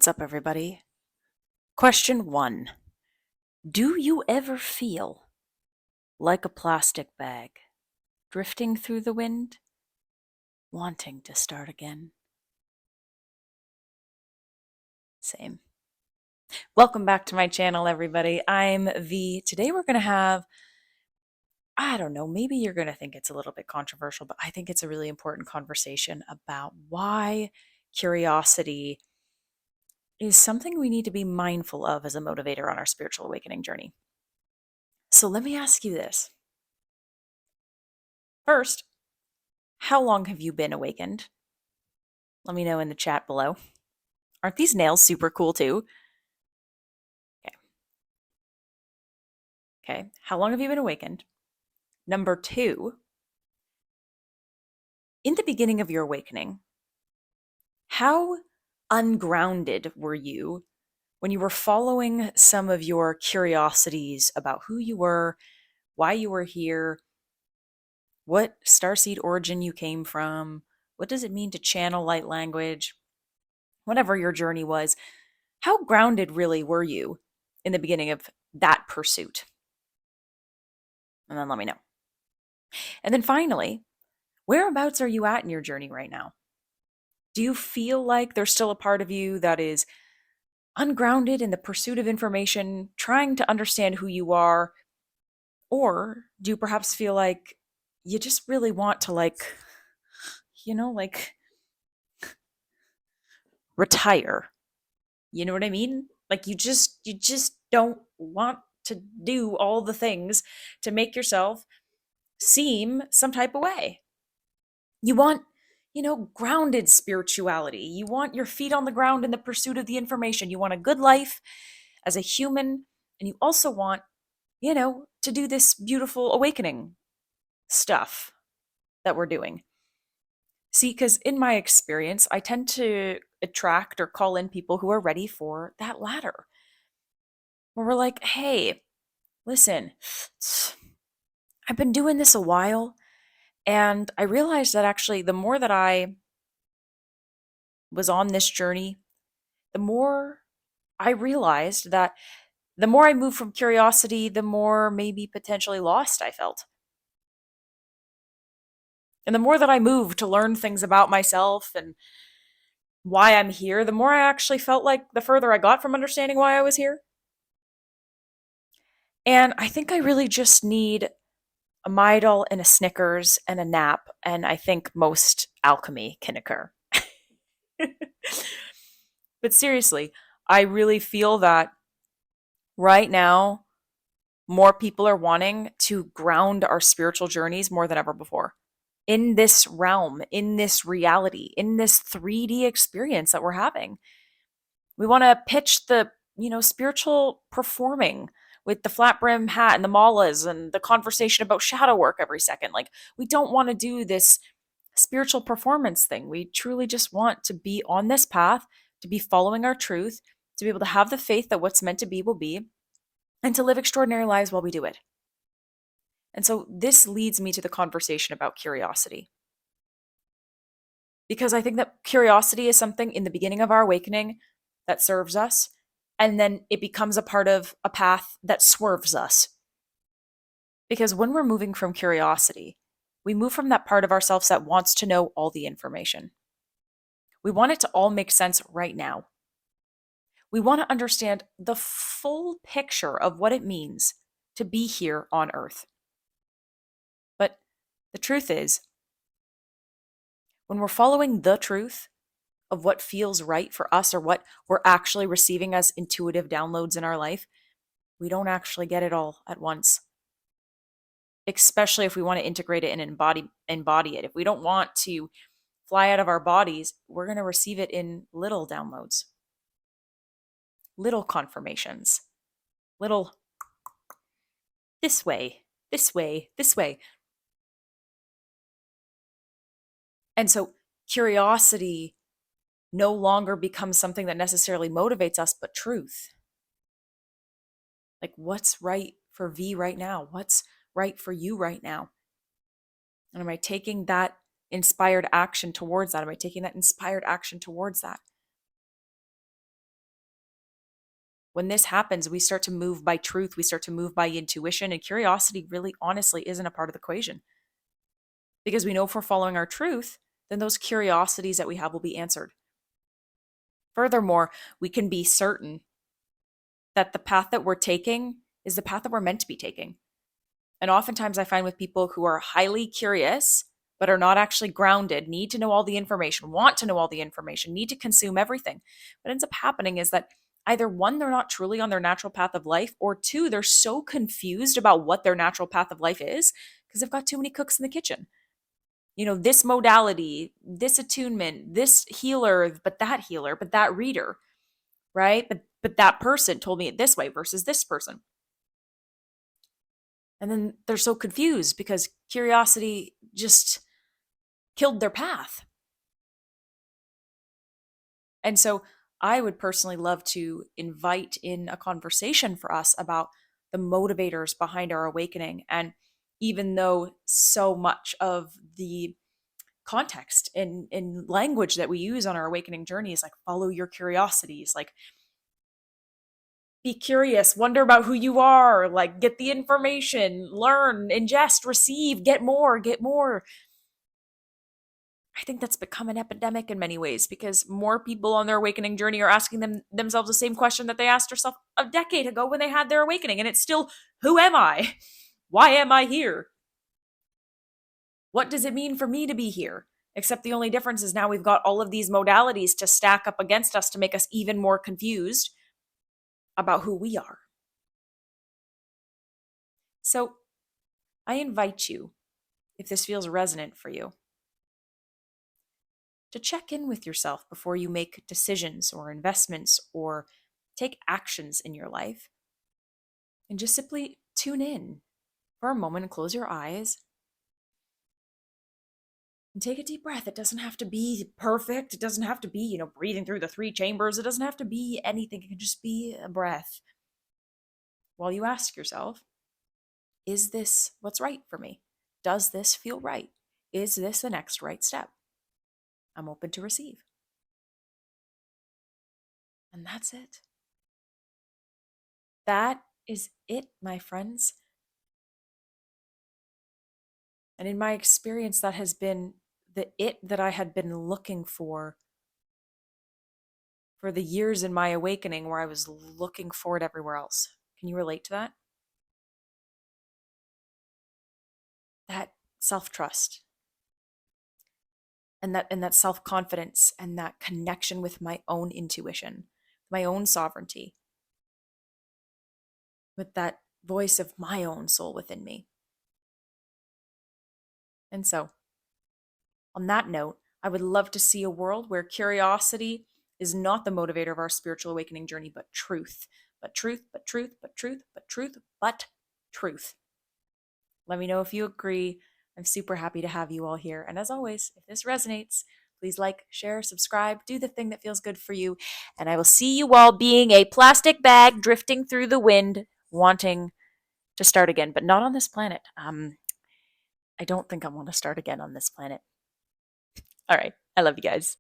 What's up, everybody? Question 1. Do you ever feel like a plastic bag, drifting through the wind, wanting to start again? Same. Welcome back to my channel, everybody. I'm V. Today we're going to have, I don't know, maybe you're going to think it's a little bit controversial, but I think it's a really important conversation about why curiosity is something we need to be mindful of as a motivator on our spiritual awakening journey. So let me ask you this. First, how long have you been awakened? Let me know in the chat below. Aren't these nails super cool too? Okay. Okay. How long have you been awakened? Number 2, in the beginning of your awakening, how ungrounded were you when you were following some of your curiosities about who you were, why you were here, what starseed origin you came from, what does it mean to channel light language, whatever your journey was? How grounded really were you in the beginning of that pursuit? And then let me know. And then finally, whereabouts are you at in your journey right now? Do you feel like there's still a part of you that is ungrounded in the pursuit of information, trying to understand who you are? Or do you perhaps feel like you just really want to, like retire? You know what I mean? Like you just don't want to do all the things to make yourself seem some type of way. You want, grounded spirituality. You want your feet on the ground in the pursuit of the information. You want a good life as a human. And you also want, to do this beautiful awakening stuff that we're doing. See, because in my experience, I tend to attract or call in people who are ready for that ladder. Where we're like, hey, listen, I've been doing this a while. And I realized that actually, the more that I was on this journey, the more I realized that the more I moved from curiosity, the more maybe potentially lost I felt. And the more that I moved to learn things about myself and why I'm here, the more I actually felt like the further I got from understanding why I was here. And I think I really just need a Midol and a Snickers and a nap, and I think most alchemy can occur. But seriously, I really feel that right now, more people are wanting to ground our spiritual journeys more than ever before in this realm, in this reality, in this 3D experience that we're having. We want to pitch the, spiritual performing with the flat brim hat and the malas and the conversation about shadow work every second. Like, we don't want to do this spiritual performance thing. We truly just want to be on this path, to be following our truth, to be able to have the faith that what's meant to be will be, and to live extraordinary lives while we do it. And so this leads me to the conversation about curiosity. Because I think that curiosity is something in the beginning of our awakening that serves us, and then it becomes a part of a path that swerves us. Because when we're moving from curiosity, we move from that part of ourselves that wants to know all the information. We want it to all make sense right now. We want to understand the full picture of what it means to be here on Earth. But the truth is, when we're following the truth of what feels right for us or what we're actually receiving as intuitive downloads in our life, we don't actually get it all at once. Especially if we want to integrate it and embody it. If we don't want to fly out of our bodies, we're going to receive it in little downloads, little confirmations, little this way, this way, this way. And so curiosity no longer becomes something that necessarily motivates us, but truth. Like, what's right for V right now? What's right for you right now? And am I taking that inspired action towards that? Am I taking that inspired action towards that? When this happens, we start to move by truth, we start to move by intuition, and curiosity really honestly isn't a part of the equation. Because we know if we're following our truth, then those curiosities that we have will be answered. Furthermore, we can be certain that the path that we're taking is the path that we're meant to be taking. And oftentimes I find with people who are highly curious, but are not actually grounded, need to know all the information, want to know all the information, need to consume everything. What ends up happening is that either one, they're not truly on their natural path of life, or two, they're so confused about what their natural path of life is because they've got too many cooks in the kitchen. This modality, this attunement, this healer, but that reader, right? But that person told me it this way versus this person. And then they're so confused because curiosity just killed their path. And so I would personally love to invite in a conversation for us about the motivators behind our awakening. And even though so much of the context in language that we use on our awakening journey is like follow your curiosities, like be curious, wonder about who you are, like get the information, learn, ingest, receive, get more, get more. I think that's become an epidemic in many ways because more people on their awakening journey are asking themselves the same question that they asked themselves a decade ago when they had their awakening. And it's still, who am I? Why am I here? What does it mean for me to be here? Except the only difference is now we've got all of these modalities to stack up against us to make us even more confused about who we are. So I invite you, if this feels resonant for you, to check in with yourself before you make decisions or investments or take actions in your life. And just simply tune in for a moment and close your eyes and take a deep breath. It doesn't have to be perfect. It doesn't have to be, breathing through the 3 chambers. It doesn't have to be anything. It can just be a breath. While you ask yourself, is this what's right for me? Does this feel right? Is this the next right step? I'm open to receive. And that's it. That is it, my friends. And in my experience, that has been the it that I had been looking for the years in my awakening where I was looking for it everywhere else. Can you relate to that? That self-trust and that self-confidence and that connection with my own intuition, my own sovereignty, with that voice of my own soul within me. And so, on that note, I would love to see a world where curiosity is not the motivator of our spiritual awakening journey, but truth. But truth, but truth, but truth, but truth, but truth. Let me know if you agree. I'm super happy to have you all here. And as always, if this resonates, please like, share, subscribe, do the thing that feels good for you. And I will see you all being a plastic bag drifting through the wind, wanting to start again, but not on this planet. I don't think I want to start again on this planet. All right. I love you guys.